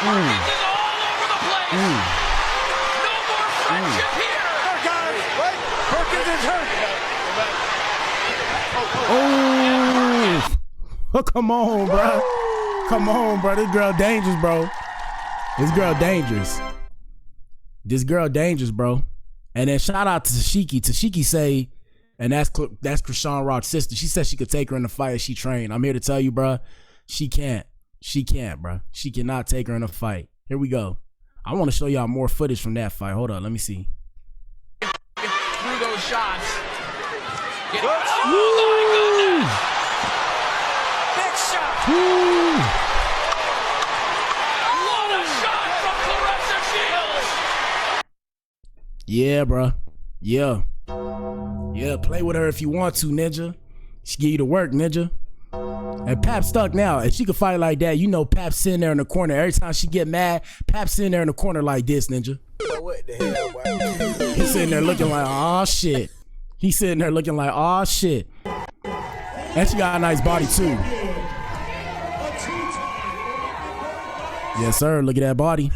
Perkins is all over the place. No more friendship here. Guys, right? Perkins is hurt. Oh, come on, bro. Come on, bro. This girl dangerous, bro. This girl dangerous. This girl dangerous, bro. And then shout out to Tashiki. Tashiki say, and that's Krishan Rock's sister. She said she could take her in the fight if she trained. I'm here to tell you, bro, she can't. She can't, bro. She cannot take her in a fight. Here we go. I want to show y'all more footage from that fight. Hold on, let me see. Through those shots. Oh my goodness! Big shot! What a shot from Claressa Shields! Yeah, bro. Yeah. Yeah, play with her if you want to, Ninja. She give you the work, Ninja. And Pap stuck now. If she could fight like that, you know Pap's sitting there in the corner. Every time she get mad, Pap's sitting there in the corner like this, Ninja. What the hell, boy? He's sitting there looking like, oh shit. He's sitting there looking like, oh shit. And she got a nice body too. Yes, sir. Look at that body.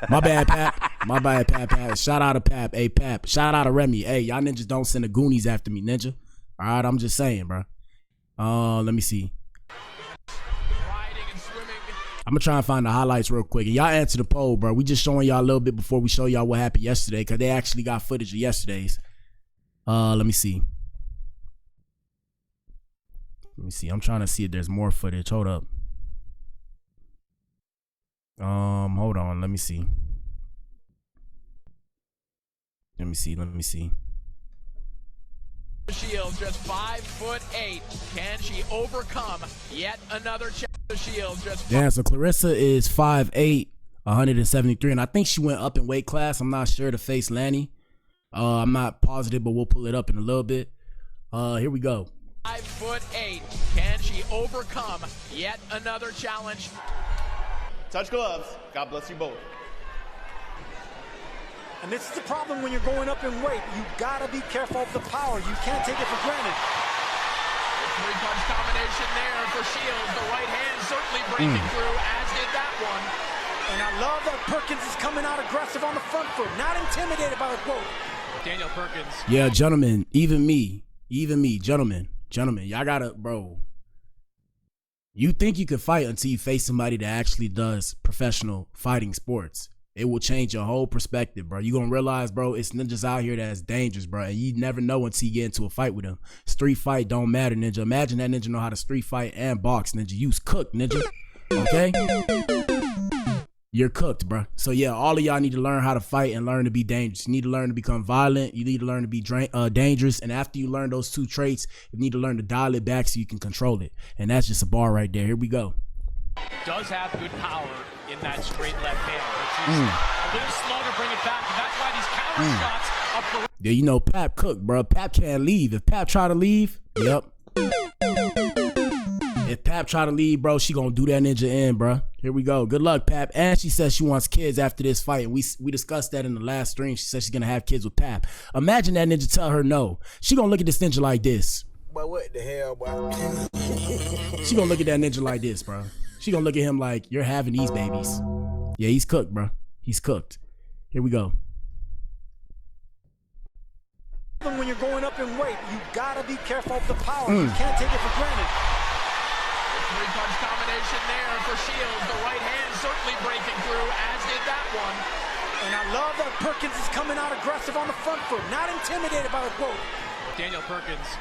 My bad, Pap. My bad, Pap. Shout out to Pap. Hey, Pap. Shout out to Remy. Hey, y'all ninjas don't send the Goonies after me, Ninja. All right, I'm just saying, bro. Let me see. I'm gonna try and find the highlights real quick. And y'all answer the poll, bro. We just showing y'all a little bit before we show y'all what happened yesterday, because they actually got footage of yesterday's. Let me see. Let me see. I'm trying to see if there's more footage. Hold up. Hold on. Let me see. Let me see. Shields just 5'8". Can she overcome yet another challenge? Shields just. Yeah, so Claressa is 5'8", 173, and I think she went up in weight class. I'm not sure to face Lani. I'm not positive, but we'll pull it up in a little bit. Here we go. 5'8". Can she overcome yet another challenge? Touch gloves. God bless you both. And this is the problem when you're going up in weight. You gotta be careful of the power. You can't take it for granted. Three-punch combination there for Shields. The right hand certainly breaking through, as did that one. And I love that Perkins is coming out aggressive on the front foot, not intimidated by the quote. Danielle Perkins. Yeah, gentlemen, even me, gentlemen, y'all gotta, bro. You think you can fight until you face somebody that actually does professional fighting sports. It will change your whole perspective, bro. You're gonna realize, bro, it's ninjas out here that's dangerous, bro. And you never know until you get into a fight with them. Street fight don't matter, Ninja. Imagine that Ninja know how to street fight and box, Ninja. You's cooked, Ninja. Okay? You're cooked, bro. So yeah, all of y'all need to learn how to fight and learn to be dangerous. You need to learn to become violent. You need to learn to be dangerous. And after you learn those two traits, you need to learn to dial it back so you can control it. And that's just a bar right there. Here we go. Does have good power in that straight left hand, but she's a little slow to bring it back, and that's why these counter shots up the. Yeah, you know Pap cooked, bro. Pap can't leave. If Pap try to leave, yep. If Pap try to leave, bro, she gonna do that ninja in, bro. Here we go. Good luck, Pap. And she says she wants kids after this fight. We discussed that in the last stream. She said she's gonna have kids with Pap. Imagine that ninja tell her no. She gonna look at this ninja like this. But what the hell, boy? She gonna look at that ninja like this, bro. She gonna look at him like, you're having these babies. Yeah, he's cooked, bro. He's cooked. Here we go. When you're going up in weight, you gotta be careful of the power. You can't take it for granted. Three-punch combination there for Shields. The right hand certainly breaking through, as did that one. And I love that Perkins is coming out aggressive on the front foot, not intimidated by the quote. Danielle Perkins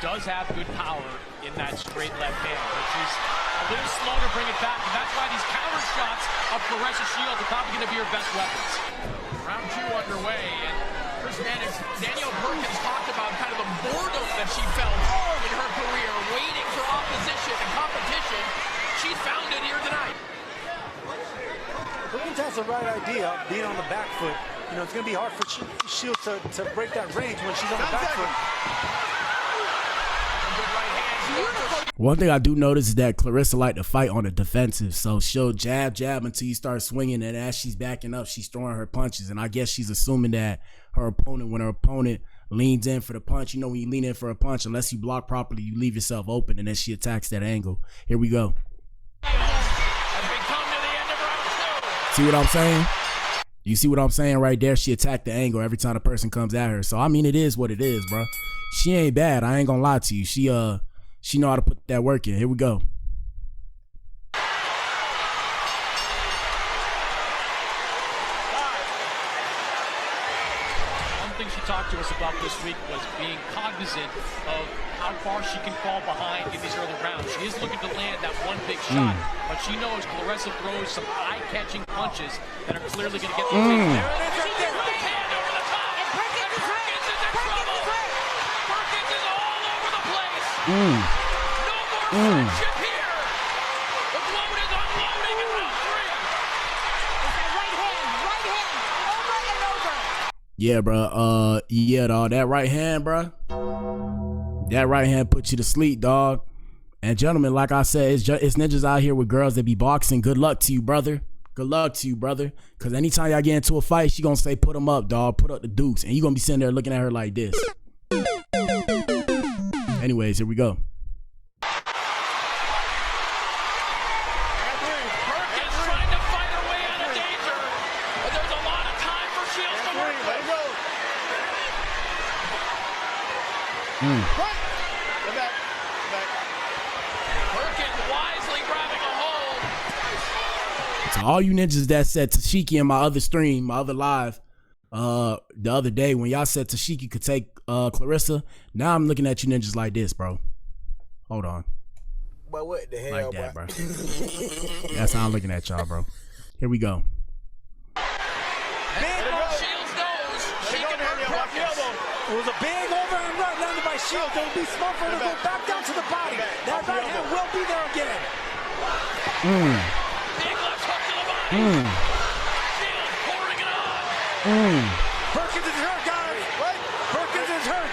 does have good power in that straight left hand, but she's a little slow to bring it back, and that's why these counter shots of Claressa Shields are probably going to be her best weapons. Round 2 underway, and Danielle Perkins talked about kind of the boredom that she felt in her career, waiting for opposition and competition. She's found it here tonight. Perkins has the right idea, being on the back foot. You know, it's going to be hard for Shields to break that range when she's on the back foot. One thing I do notice is that Claressa like to fight on the defensive. So she'll jab until you start swinging, and as she's backing up, she's throwing her punches. And I guess she's assuming that when her opponent leans in for the punch, you know, when you lean in for a punch, unless you block properly, you leave yourself open, and then she attacks that angle. Here we go. As we come to the end of round 2. See what I'm saying? You see what I'm saying right there? She attacked the angle every time the person comes at her. So, I mean, it is what it is, bro. She ain't bad. I ain't gonna lie to you. She know how to put that work in. Here we go. One thing she talked to us about this week was being cognizant of how far she can fall behind in these early rounds. She is looking to land that one big shot, but she knows Claressa throws some eye-catching punches that are clearly going to get the there it is, right there. Right hand over the top. And Perkins is in trouble. Perkins is all over the place. No more friendship here. The bloat is unloading in round 3. It's that right hand, over and over. Yeah, bro. Yeah, dog. That right hand, bro. That right hand puts you to sleep, dog. And gentlemen, like I said, it's ninjas out here with girls that be boxing. Good luck to you, brother. Good luck to you, brother. Because anytime y'all get into a fight, she gonna say, put them up, dog. Put up the dukes. And you gonna be sitting there looking at her like this. Anyways, here we go. Perkins trying to fight her way out of danger. But there's a lot of time for Shields to work with. Perkins wisely grabbing a hold. So all you ninjas that said Tashiki in my other stream, my other live, the other day when y'all said Tashiki could take Claressa, now I'm looking at you ninjas like this, bro. Hold on. But what the hell, Like that, bro. That's how I'm looking at y'all, bro. Here we go. Shields knows she can hurt Perkins. It was a big overhand right landed by Shields. It would be smart for her to go back down to the body. That right hand will be there again. Big left hook to the body. Shields pouring it on. Perkins is hurt, guys. What? Perkins is hurt.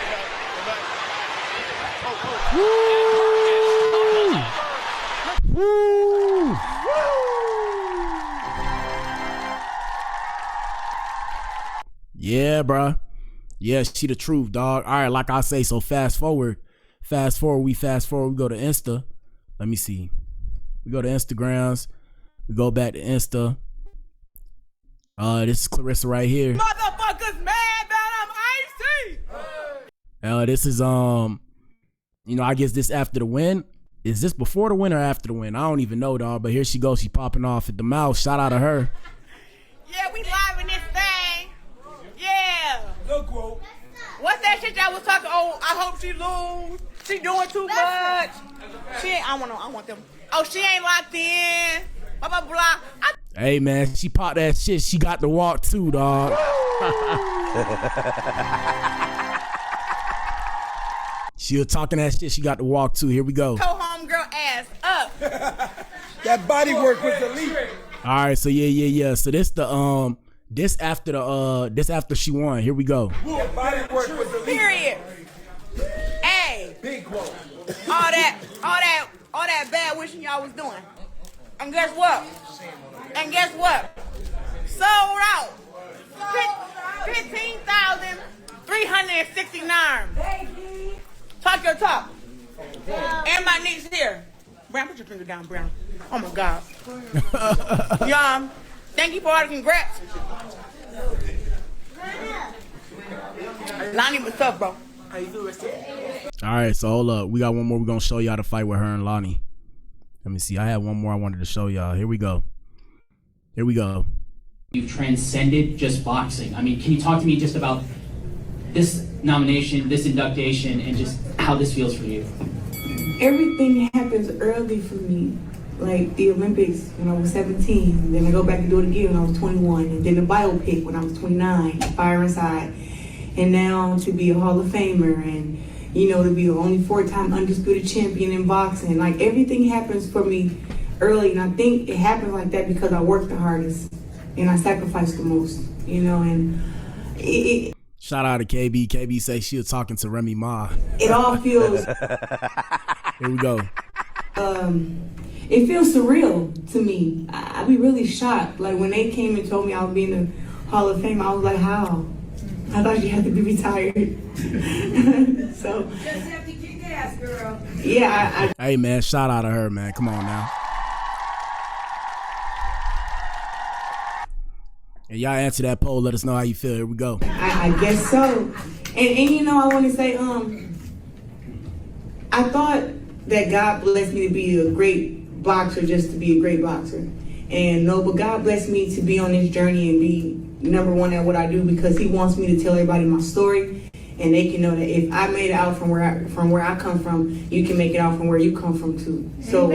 Woo! Yeah, bro. Yeah, she the truth, dog. All right, like I say, so fast forward. We go to Insta. Let me see. We go to Instagrams. We go back to Insta. This is Claressa right here. Motherfuckers mad that I'm icy. This is you know, I guess this after the win. Is this before the win or after the win? I don't even know, dog. But here she goes. She popping off at the mouth. Shout out to her. Yeah, we live in this thing. Yeah. Look, bro. What's that shit y'all was talking? Oh, I hope she lose. She doing too much. She ain't. I want them. Oh, she ain't locked in. Blah blah blah. Hey man, she popped that shit. She got to walk too, dog. She was talking that shit. She got to walk too. Here we go. Go home, girl, ass up. That body work was elite. All right, so yeah. So this the this after she won. Here we go. That body work was elite. Period. Hey. Big whoa. All that bad wishing y'all was doing. And guess what? Sold out. 15,369. Talk your talk. And my niece here. Brown, put your finger down, Brown. Oh my God. Y'all, thank you for all the congrats. Lani was tough, bro. How you doing? All right, so hold up. We got one more. We're gonna show y'all the fight with her and Lani. Let me see. I had one more I wanted to show y'all. Here we go. You've transcended just boxing. I mean, can you talk to me just about this nomination, this induction, and just how this feels for you? Everything happens early for me. Like the Olympics when I was 17, then I go back and do it again when I was 21, and then the biopic when I was 29, Fire Inside, and now to be a Hall of Famer, and you know, to be the only 4-time undisputed champion in boxing. Like everything happens for me early, and I think it happens like that because I work the hardest and I sacrifice the most, you know, and shout out to KB. KB say she was talking to Remy Ma. It all feels Here we go. It feels surreal to me. I be really shocked. Like when they came and told me I would be in the Hall of Fame, I was like, how? I thought you had to be retired. So just have to kick ass, girl. Yeah, Hey man, shout out to her, man. Come on now. And y'all answer that poll. Let us know how you feel. Here we go. I guess so. And you know, I want to say, I thought that God blessed me to be a great boxer just to be a great boxer. And no, but God blessed me to be on this journey and be number one at what I do because he wants me to tell everybody my story. And they can know that if I made it out from where I come from, you can make it out from where you come from too. So,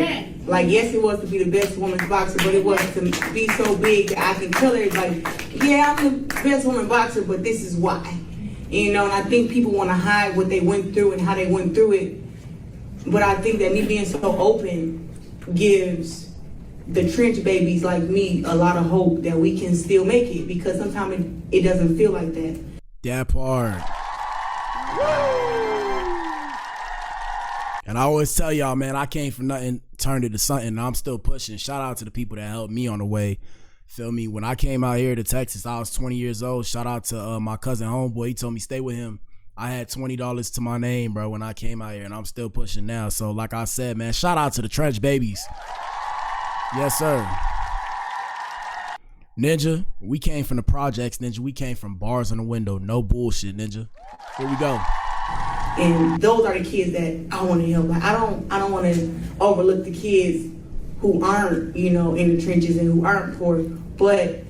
like, yes, it was to be the best women's boxer, but it was to be so big that I can tell everybody, yeah, I'm the best woman boxer, but this is why. You know, and I think people want to hide what they went through and how they went through it. But I think that me being so open gives the trench babies like me a lot of hope that we can still make it because sometimes it doesn't feel like that. That part. And I always tell y'all, man, I came from nothing, turned it to something, and I'm still pushing. Shout out to the people that helped me on the way. Feel me? When I came out here to Texas, I was 20 years old. Shout out to my cousin Homeboy. He told me stay with him. I had $20 to my name, bro, when I came out here, and I'm still pushing now. So like I said, man, shout out to the trench babies. Yes, sir. Ninja, we came from the projects, Ninja. We came from bars on the window. No bullshit, Ninja. Here we go. And those are the kids that I want to help. Like, I don't want to overlook the kids who aren't, you know, in the trenches and who aren't poor, but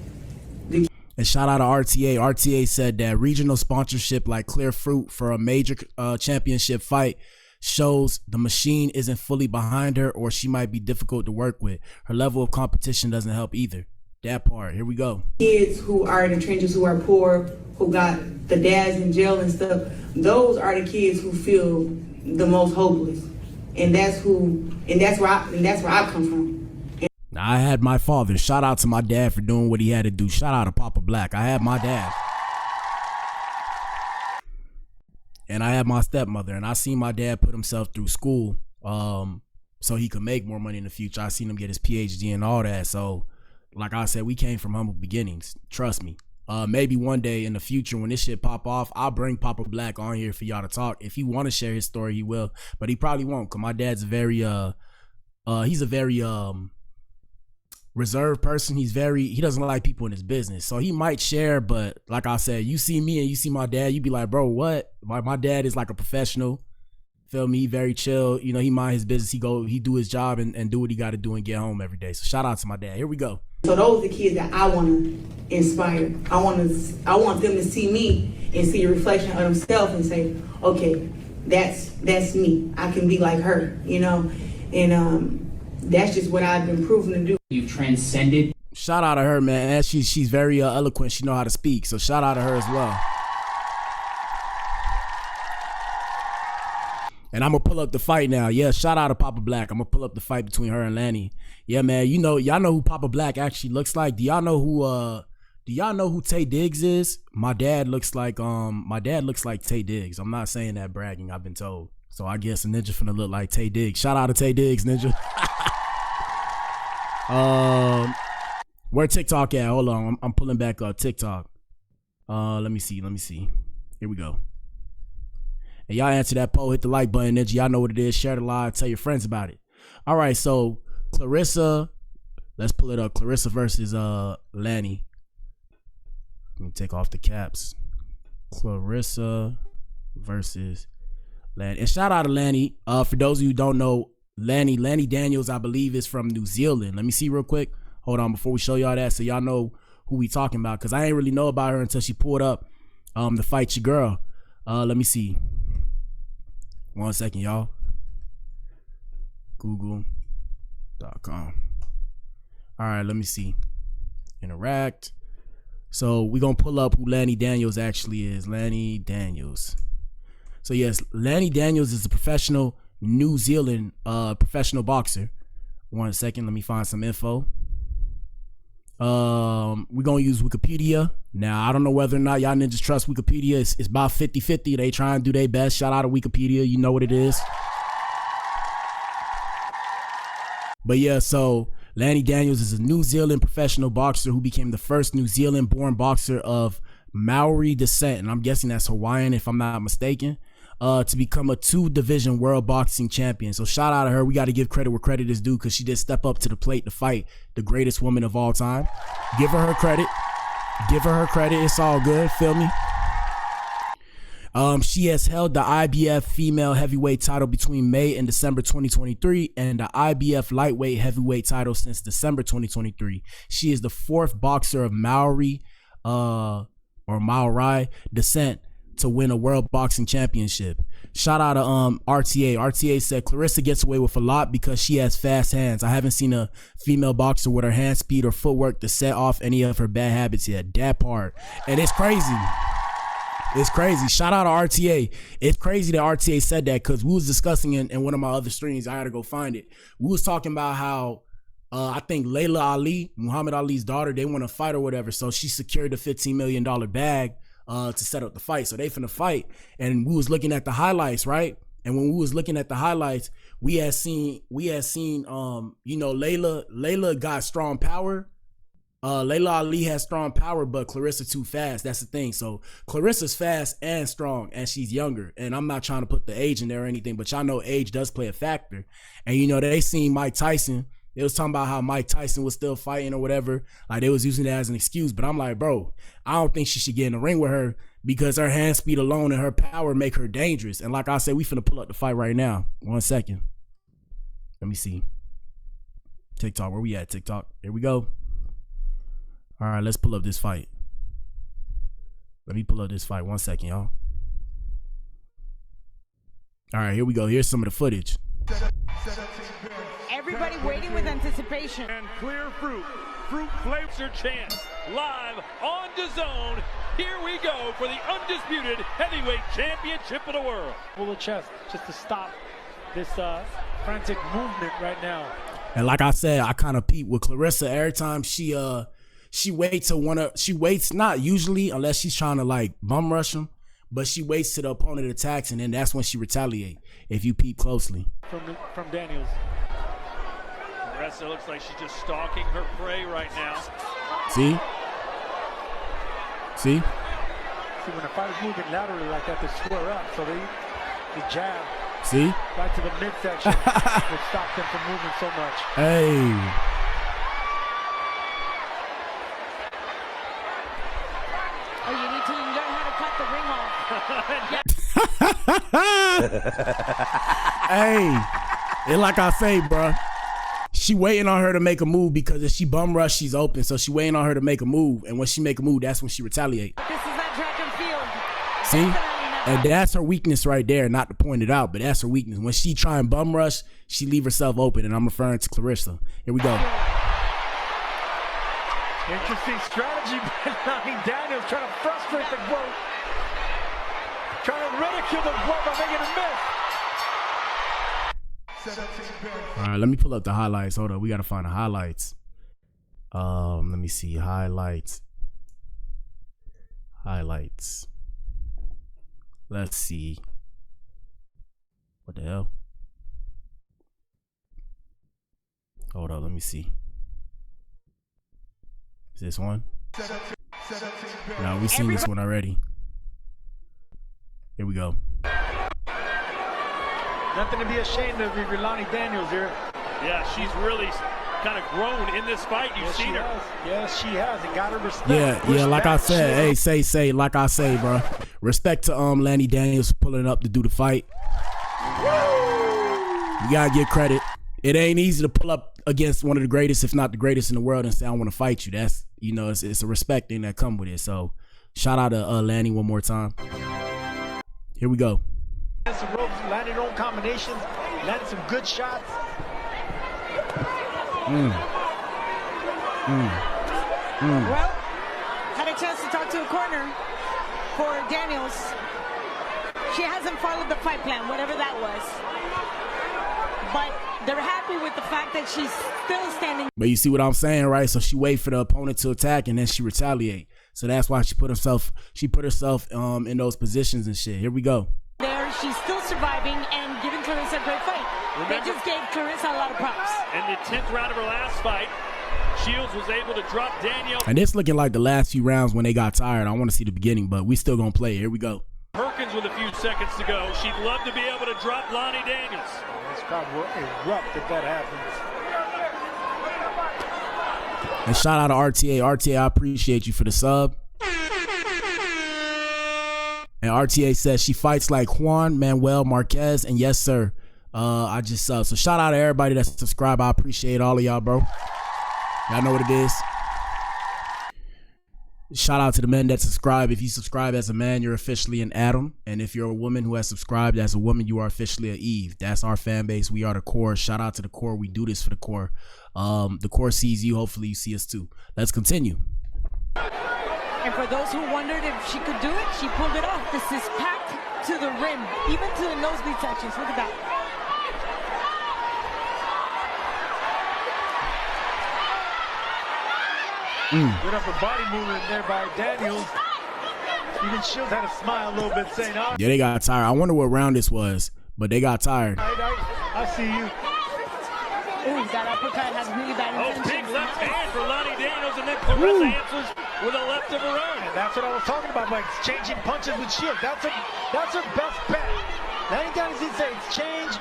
and shout out to RTA. RTA said that regional sponsorship like Clear Fruit for a major championship fight shows the machine isn't fully behind her or she might be difficult to work with. Her level of competition doesn't help either. That part. Here we go. Kids who are in the trenches, who are poor, who got the dads in jail and stuff, those are the kids who feel the most hopeless. And that's where I come from. I had my father. Shout out to my dad for doing what he had to do. Shout out to Papa Blac. I had my dad. And I had my stepmother. And I seen my dad put himself through school so he could make more money in the future. I seen him get his PhD and all that. So, like I said, we came from humble beginnings. Trust me. Maybe one day in the future when this shit pop off, I'll bring Papa Blac on here for y'all to talk. If he want to share his story, he will. But he probably won't, because my dad's he's a very reserved person. He doesn't like people in his business. So he might share, but like I said, you see me and you see my dad, you be like, bro, what? My dad is like a professional. Feel me? He very chill. You know, he mind his business. He do his job and do what he got to do and get home every day. So shout out to my dad. Here we go. So those are the kids that I want to inspire. I want them to see me and see a reflection of themselves and say, okay, that's me. I can be like her, you know? And that's just what I've been proven to do. You've transcended. Shout out to her, man. And she's very eloquent. She know how to speak. So shout out to her as well. And I'm going to pull up the fight now. Yeah, shout out to Papa Blac. I'm going to pull up the fight between her and Lani. Yeah, man, y'all know who Papa Blac actually looks like. Do y'all know who Tay Diggs is? My dad looks like Tay Diggs. I'm not saying that bragging, I've been told. So I guess a ninja finna look like Tay Diggs. Shout out to Tay Diggs, ninja. Where TikTok at? Hold on. I'm pulling back TikTok. Let me see. Here we go. And y'all answer that poll, hit the like button, ninja. Y'all know what it is. Share the live, tell your friends about it. All right, so Claressa, let's pull it up. Claressa versus Lani. Let me take off the caps. Claressa versus Lani. And shout out to Lani. For those of you who don't know, Lani Daniels, I believe, is from New Zealand. Let me see real quick. Hold on before we show y'all that so y'all know who we talking about. Because I ain't really know about her until she pulled up the Fight Your Girl. Let me see. 1 second, y'all. Google.com. All right, let me see. Interact. So we're going to pull up who Lani Daniels actually is. Lani Daniels. So yes, Lani Daniels is a professional New Zealand professional boxer. 1 second, let me find some info. We're gonna use Wikipedia. Now I don't know whether or not y'all ninjas trust Wikipedia. It's about 50-50. They try and do their best. Shout out to Wikipedia, you know what it is. But yeah, so Lani Daniels is a New Zealand professional boxer who became the first New Zealand born boxer of Maori descent, and I'm guessing that's Hawaiian if I'm not mistaken, to become a 2-division world boxing champion. So shout out to her. We got to give credit where credit is due because she did step up to the plate to fight the greatest woman of all time. Give her credit. Give her credit. It's all good. Feel me? She has held the IBF female heavyweight title between May and December 2023 and the IBF lightweight heavyweight title since December 2023. She is the 4th boxer of Maori descent to win a world boxing championship. Shout out to RTA. RTA said Claressa gets away with a lot because she has fast hands. I haven't seen a female boxer with her hand speed or footwork to set off any of her bad habits yet. That part. And it's crazy. It's crazy. Shout out to RTA. It's crazy that RTA said that because we was discussing in one of my other streams. I had to go find it. We was talking about how I think Layla Ali, Muhammad Ali's daughter, they want to fight or whatever. So she secured the $15 million bag to set up the fight. So they finna fight. And we was looking at the highlights, right? And when we was looking at the highlights, we had seen Layla got strong power. Layla Ali has strong power, but Claressa too fast. That's the thing. So Claressa's fast and strong, and she's younger. And I'm not trying to put the age in there or anything, but y'all know age does play a factor. And they seen Mike Tyson. They was talking about how Mike Tyson was still fighting or whatever. Like they was using that as an excuse. But I'm like, bro, I don't think she should get in the ring with her because her hand speed alone and her power make her dangerous. And like I said, we finna pull up the fight right now. 1 second. Let me see. TikTok, where we at, TikTok? Here we go. All right, let's pull up this fight. Let me pull up this fight. 1 second, y'all. All right, here we go. Here's some of the footage. Everybody waiting with anticipation. And clear fruit. Fruit flavors your chance. Live on DAZN. Here we go for the undisputed heavyweight championship of the world. Pull the chest just to stop this frantic movement right now. And like I said, I kind of peep with Claressa every time she waits she waits, not usually unless she's trying to like bum rush him, but she waits till the opponent attacks and then that's when she retaliate, if you peep closely. From Daniels. Claressa looks like she's just stalking her prey right now. See? See, when a fighter's moving laterally like that, they square up, so the jab. See? Right to the midsection would stop them from moving so much. Hey. Oh, you need to learn how to cut the ring off. Hey. And like I say, bro, she waiting on her to make a move because if she bum rush, she's open. So she waiting on her to make a move. And when she make a move, that's when she retaliate. This is not track and field. See? And that's her weakness right there. Not to point it out, but that's her weakness. When she try and bum rush, she leave herself open. And I'm referring to Claressa. Here we go. Interesting strategy by Lani Daniels, trying to frustrate the glove. Trying to ridicule the glove by making it miss. All right, let me pull up the highlights. Hold on, we got to find the highlights. Let me see. Highlights. Let's see. What the hell? Hold on, let me see. Is this one? No, we've seen this one already. Here we go. Nothing to be ashamed of if you're Lani Daniels here. Yeah, she's really kind of grown in this fight. You've seen her. Yes, she has. And got her respect. Yeah, like I said. Hey, say, like I say, bro. Respect to Lani Daniels for pulling up to do the fight. You gotta get credit. It ain't easy to pull up against one of the greatest, if not the greatest in the world, and say I want to fight you. That's, it's a respect thing that come with it. So shout out to Lani one more time. Here we go. Some ropes, landed her own combinations, landed some good shots. Well, had a chance to talk to a corner for Daniels. She hasn't followed the fight plan, whatever that was. But they're happy with the fact that she's still standing. But you see what I'm saying, right? So she wait for the opponent to attack and then she retaliate. So that's why she put herself in those positions and shit. Here we go. There, she's still surviving and giving Claressa a great fight. They just gave Claressa a lot of props. In the 10th round of her last fight, Shields was able to drop Danielle. And it's looking like the last few rounds when they got tired. I want to see the beginning, but we still gonna play. Here we go. Perkins with a few seconds to go. She'd love to be able to drop Lani Daniels. This crowd will erupt if that happens. And shout out to RTA. RTA, I appreciate you for the sub. And RTA says she fights like Juan Manuel Marquez. And yes, sir, I just subbed. So shout out to everybody that's subscribed. I appreciate all of y'all, bro. Y'all know what it is. Shout out to the men that subscribe. If you subscribe as a man, you're officially an Adam. And if you're a woman who has subscribed as a woman, you are officially an Eve. That's our fan base. We are the core. Shout out to the core. We do this for the core. The core sees you. Hopefully you see us too. Let's continue. And for those who wondered if she could do it, she pulled it off. This is packed to the rim, even to the nosebleed sections. Look at that. Good upper body movement there by Daniels. Even Shields had a smile a little bit saying, oh. Yeah, they got tired. I wonder what round this was, but they got tired. I see you. Ooh, that uppercut has really bad intentions. Big left hand for Lani Daniels, and then Claressa answers with a left of her own. And that's what I was talking about, like exchanging punches with Shields. That's her best bet. Lani Daniels did say exchange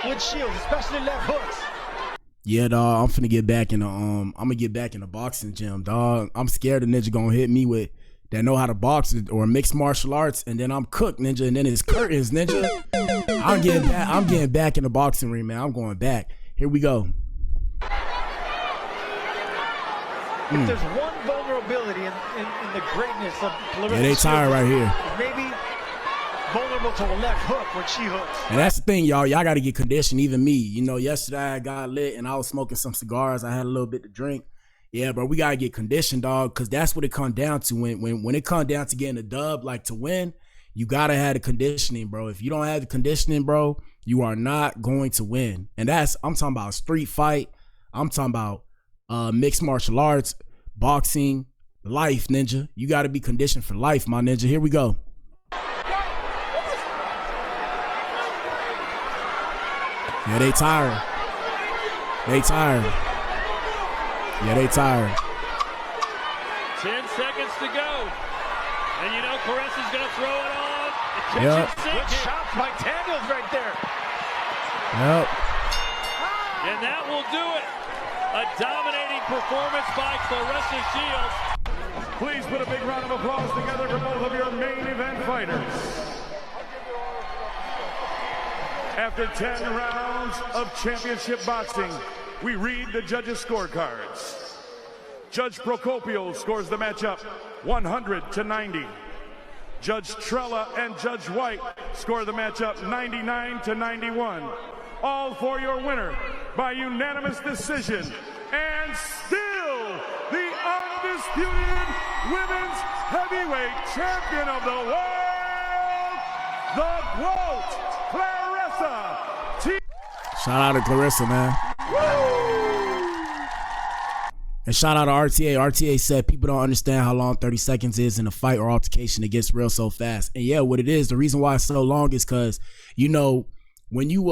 with Shields, especially left hooks. Yeah, dog, I'm finna get back in the I'm gonna get back in the boxing gym, dog. I'm scared the ninja gonna hit me with that know how to box or mixed martial arts, and then I'm cooked, ninja, and then it's curtains, ninja. I'm getting back in the boxing ring, man. I'm going back. Here we go. If there's one vulnerability in the greatness of Claressa, Yeah, they tired right here. Maybe vulnerable to a left hook when she hooks. And that's the thing, y'all. Y'all got to get conditioned. Even me, you know, yesterday I got lit and I was smoking some cigars. I had a little bit to drink. Yeah, bro, we got to get conditioned, dog, because that's what it comes down to. When it comes down to getting a dub, like to win, you got to have the conditioning, bro. If you don't have the conditioning, bro, you are not going to win. And I'm talking about street fight. I'm talking about mixed martial arts, boxing, life, ninja. You got to be conditioned for life, my ninja. Here we go. Yeah, they tired. They tired. Yeah, they tired. 10 seconds to go. And you know Claressa's going to throw it on. Yep. Good shots by Daniels right there. Yep. And that will do it. A dominating performance by Claressa Shields. Please put a big round of applause together for both of your main event fighters. After 10 rounds of championship boxing, we read the judges' scorecards. Judge Procopio scores the matchup 100-90. Judge Trella and Judge White score the matchup 99-91. All for your winner by unanimous decision, and still the undisputed women's heavyweight champion of the world, the GOAT, Claressa. Shout out to Claressa, man. And shout out to RTA. RTA said people don't understand how long 30 seconds is in a fight or altercation. It gets real so fast. And yeah, what it is, the reason why it's so long is because, you know, when you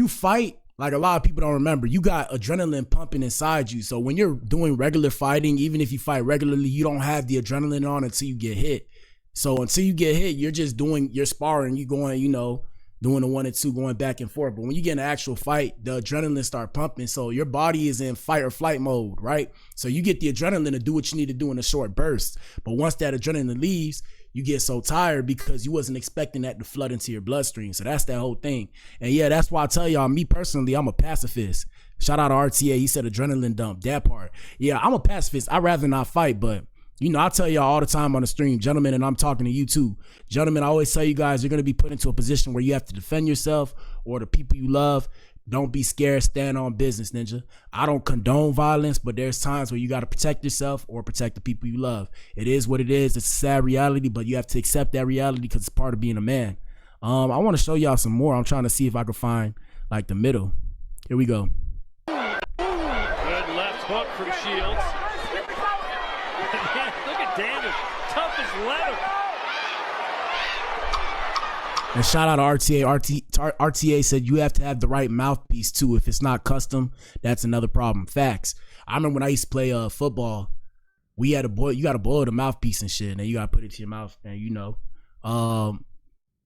fight, like a lot of people don't remember, you got adrenaline pumping inside you. So when you're doing regular fighting, even if you fight regularly, you don't have the adrenaline on until you get hit. So until you get hit, you're just doing your sparring, you going, you know, doing the 1 and 2, going back and forth. But when you get in an actual fight, the adrenaline start pumping. So your body is in fight or flight mode, right? So you get the adrenaline to do what you need to do in a short burst. But once that adrenaline leaves, you get so tired because you wasn't expecting that to flood into your bloodstream. So that's that whole thing. And yeah, that's why I tell y'all, me personally, I'm a pacifist. Shout out to RTA. He said adrenaline dump, that part. Yeah, I'm a pacifist. I'd rather not fight, but you know, I tell y'all all the time on the stream, gentlemen, and I'm talking to you too. Gentlemen, I always tell you guys, you're going to be put into a position where you have to defend yourself or the people you love. Don't be scared. Stand on business, ninja. I don't condone violence, but there's times where you got to protect yourself or protect the people you love. It is what it is. It's a sad reality, but you have to accept that reality because it's part of being a man. I want to show y'all some more. I'm trying to see if I can find like the middle. Here we go. Good left hook from Shields. Look at Daniels, tough as leather. And shout out to RTA. RTA said you have to have the right mouthpiece too. If it's not custom, that's another problem. Facts. I remember when I used to play football, we had you got to boil the mouthpiece and shit, and then you got to put it to your mouth, and you know,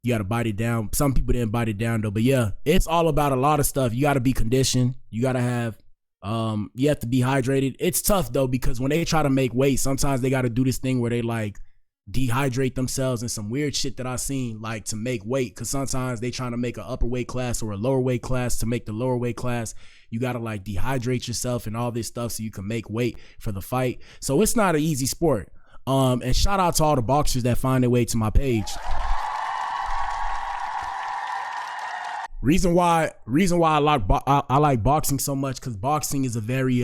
you got to bite it down. Some people didn't bite it down though, but yeah, it's all about a lot of stuff. You got to be conditioned. You got to have You have to be hydrated. It's tough though, because when they try to make weight, sometimes they got to do this thing where they like dehydrate themselves and some weird shit that I seen, like to make weight, because sometimes they trying to make an upper weight class or a lower weight class. To make the lower weight class, you got to like dehydrate yourself and all this stuff so you can make weight for the fight. So it's not an easy sport. And shout out to all the boxers that find their way to my page. Reason why I like boxing so much, because boxing is a very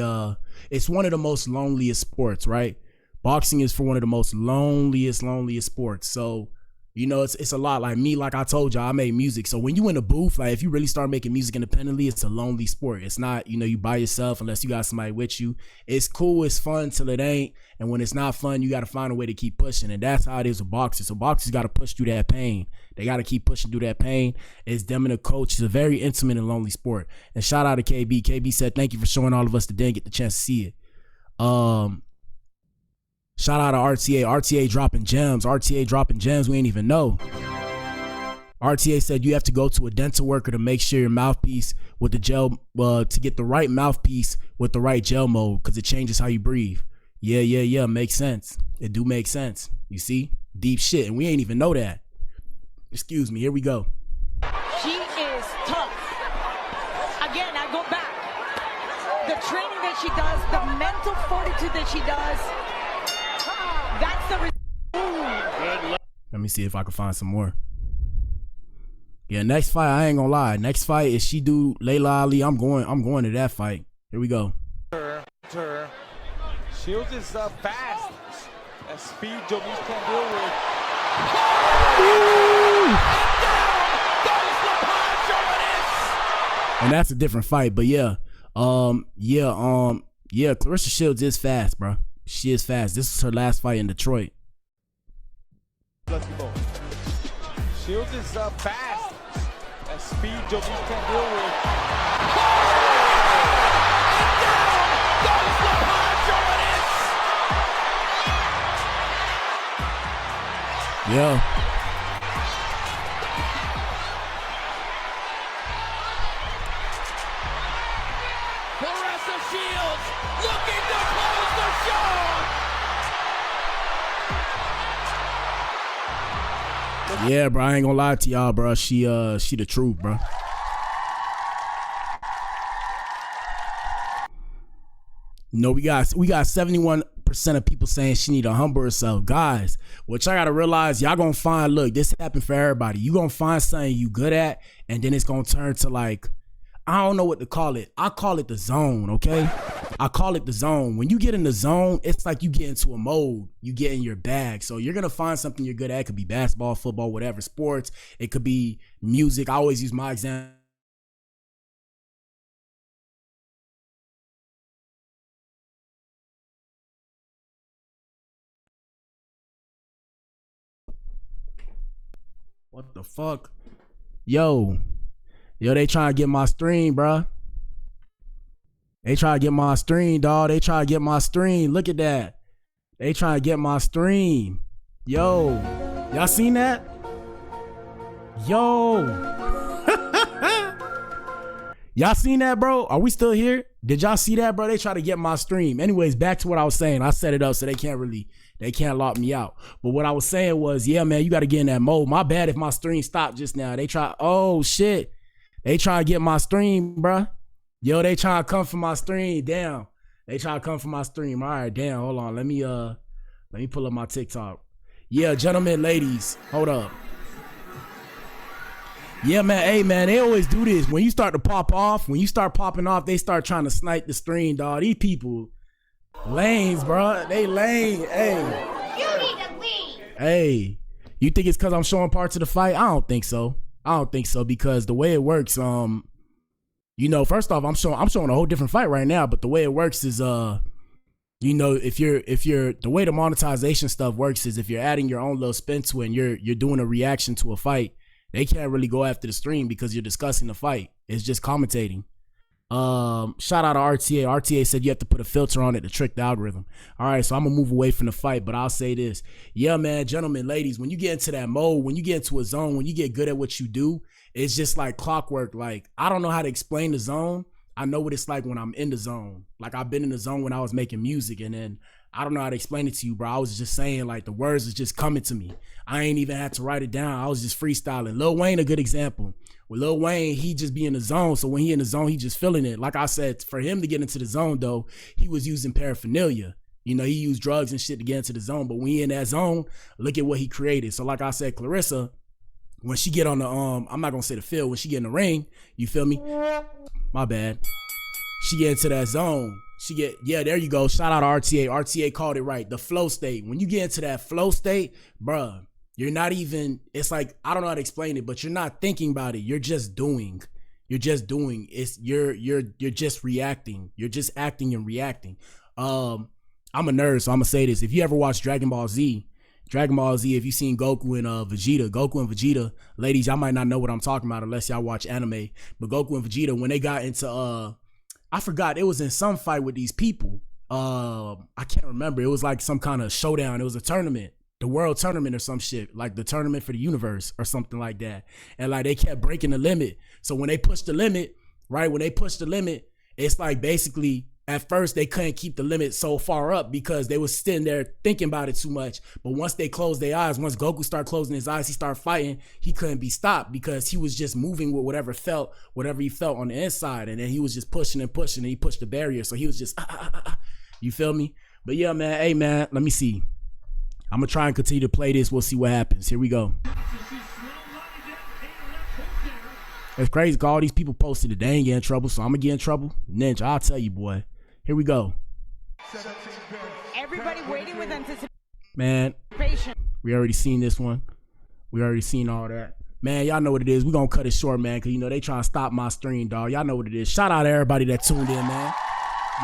it's one of the most loneliest sports, right? Boxing is for one of the most loneliest sports. So, you know, it's a lot. Like me, like I told y'all, I made music. So when you in a booth, like if you really start making music independently, it's a lonely sport. It's not, you know, you by yourself unless you got somebody with you. It's cool, it's fun till it ain't. And when it's not fun, you got to find a way to keep pushing. And that's how it is with boxers. So boxers got to push through that pain. They got to keep pushing through that pain. It's them and the coach. It's a very intimate and lonely sport. And shout out to KB. KB said, thank you for showing all of us that didn't get the chance to see it. Shout out to RTA. RTA dropping gems. RTA dropping gems we ain't even know. RTA said you have to go to a dental worker to make sure your mouthpiece with the gel, to get the right mouthpiece with the right gel mode, because it changes how you breathe. Yeah. Makes sense. It do make sense. You see? Deep shit. And we ain't even know that. Excuse me. Here we go. She is tough. Again, I go back. The training that she does, the mental fortitude that she does, that's the Let me see if I can find some more. Yeah, next fight, I ain't gonna lie. Next fight, if she do Layla Ali, I'm going to that fight. Here we go. Shields is fast. That speed Jomis can't deal with. And that's a different fight, but yeah. Claressa Shields is fast, bro. She is fast. This is her last fight in Detroit. Let's go. Shields is fast. That speed Jomis can't deal with. Yeah. Claressa Shields looking to close the show. Yeah, bro. I ain't gonna lie to y'all, bro. She the truth, bro. You know, we got 71% of people saying she need to humble herself. Guys, what y'all gotta realize, y'all gonna find, look, this happened for everybody. You gonna find something you good at, and then it's gonna turn to like, I don't know what to call it. I call it the zone, okay? I call it the zone. When you get in the zone, it's like you get into a mode. You get in your bag. So you're going to find something you're good at. It could be basketball, football, whatever, sports. It could be music. I always use my example. What the fuck? Yo, they trying to get my stream, bruh. They try to get my stream, dog. They try to get my stream. Look at that. They trying to get my stream. Yo, y'all seen that? Yo. Y'all seen that, bro? Are we still here? Did y'all see that, bro? They try to get my stream. Anyways, back to what I was saying. I set it up so they can't lock me out. But what I was saying was, yeah, man, you got to get in that mode. My bad if my stream stopped just now. Oh, shit. They try to get my stream, bruh. Yo, they trying to come for my stream. Damn. They trying to come for my stream. All right, damn. Hold on. Let me pull up my TikTok. Yeah, gentlemen, ladies. Hold up. Yeah, man. Hey, man, they always do this. When you start to pop off, when you start popping off, they start trying to snipe the stream, dog. These people, lanes, bro. They lame. Hey. You need to leave. Hey. You think it's because I'm showing parts of the fight? I don't think so. Because the way it works, you know, first off, I'm showing a whole different fight right now, but the way it works is, you know, if you're the way the monetization stuff works is if you're adding your own little spin to it and you're doing a reaction to a fight, they can't really go after the stream because you're discussing the fight. It's just commentating. Shout out to RTA. RTA said you have to put a filter on it to trick the algorithm. All right, so I'm gonna move away from the fight, but I'll say this. Yeah, man, gentlemen, ladies, when you get into that mode, when you get into a zone, when you get good at what you do, it's just like clockwork. Like, I don't know how to explain the zone. I know what it's like when I'm in the zone. Like, I've been in the zone when I was making music, and then I don't know how to explain it to you, bro. I was just saying, like, the words is just coming to me. I ain't even had to write it down. I was just freestyling. Lil Wayne, a good example. With Lil Wayne, he just be in the zone. So when he in the zone, he just feeling it. Like I said, for him to get into the zone, though, he was using paraphernalia. You know, he used drugs and shit to get into the zone. But when he in that zone, look at what he created. So like I said, Claressa, when she get on the, I'm not going to say the field, when she get in the ring, you feel me? My bad. She get into that zone. Yeah, there you go. Shout out to RTA. RTA called it right. The flow state. When you get into that flow state, bruh, you're not even, it's like, I don't know how to explain it, but you're not thinking about it. You're just doing. You're just doing. You're just reacting. You're just acting and reacting. I'm a nerd, so I'm gonna say this. If you ever watch Dragon Ball Z, if you've seen Goku and Vegeta, ladies, y'all might not know what I'm talking about unless y'all watch anime. But Goku and Vegeta, when they got into I forgot, it was in some fight with these people. I can't remember. It was like some kind of showdown. It was a tournament, the world tournament or some shit, like the tournament for the universe or something like that. And like they kept breaking the limit. So when they pushed the limit, right? When they pushed the limit, it's like basically at first they couldn't keep the limit so far up because they was sitting there thinking about it too much. But once they closed their eyes, once Goku started closing his eyes, he started fighting. He couldn't be stopped because he was just moving with whatever he felt on the inside. And then he was just pushing and pushing, and he pushed the barrier. So he was just, you feel me? But yeah, man, hey man, let me see. I'm gonna try and continue to play this. We'll see what happens. Here we go. It's crazy, all these people posted it. They ain't getting in trouble, so I'm gonna get in trouble. Ninja, I'll tell you, boy. Here we go. Everybody waiting with anticipation. Man, we already seen this one. We already seen all that. Man, y'all know what it is. We gonna cut it short, man, because, you know, they trying to stop my stream, dog. Y'all know what it is. Shout out to everybody that tuned in, man.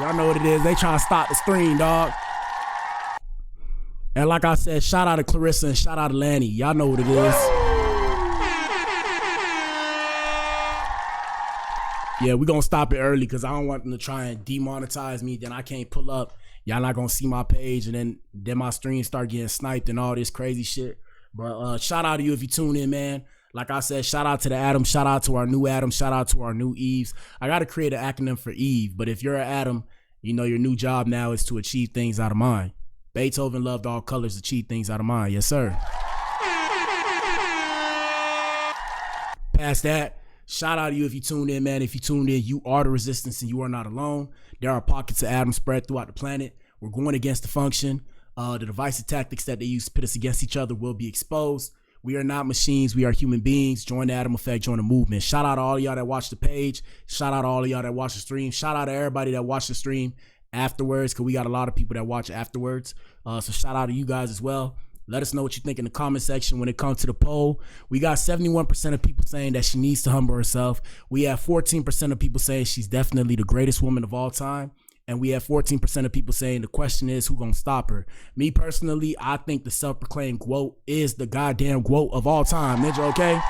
Y'all know what it is. They trying to stop the stream, dog. And like I said, shout out to Claressa and shout out to Lani. Y'all know what it is. Yeah, we're going to stop it early because I don't want them to try and demonetize me. Then I can't pull up. Y'all not going to see my page, and then my stream start getting sniped and all this crazy shit. But shout out to you if you tune in, man. Like I said, shout out to the Adam. Shout out to our new Adam. Shout out to our new Eves. I got to create an acronym for Eve. But if you're an Adam, you know your new job now is to achieve things out of mind. Beethoven loved all colors, achieve things out of mind. Yes, sir. Past that, shout out to you if you tuned in, man. If you tuned in, you are the resistance and you are not alone. There are pockets of Adam spread throughout the planet. We're going against the function. The divisive tactics that they use to pit us against each other will be exposed. We are not machines. We are human beings. Join the Adam Effect. Join the movement. Shout out to all of y'all that watch the page. Shout out to all of y'all that watch the stream. Shout out to everybody that watched the stream afterwards, because we got a lot of people that watch afterwards. So shout out to you guys as well. Let us know what you think in the comment section when it comes to the poll. We got 71% of people saying that she needs to humble herself. We have 14% of people saying she's definitely the greatest woman of all time. And we have 14% of people saying the question is who gonna stop her. Me personally, I think the self-proclaimed GWOAT is the goddamn GWOAT of all time. Ninja, okay?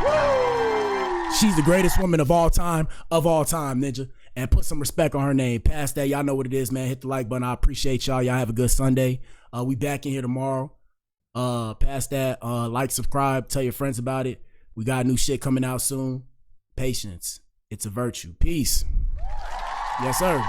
Woo! She's the greatest woman of all time, Ninja. And put some respect on her name. Past that, y'all know what it is, man. Hit the like button. I appreciate y'all. Y'all have a good Sunday. We back in here tomorrow. Past that, like, subscribe, tell your friends about it. We got new shit coming out soon. Patience. It's a virtue. Peace. Yes, sir.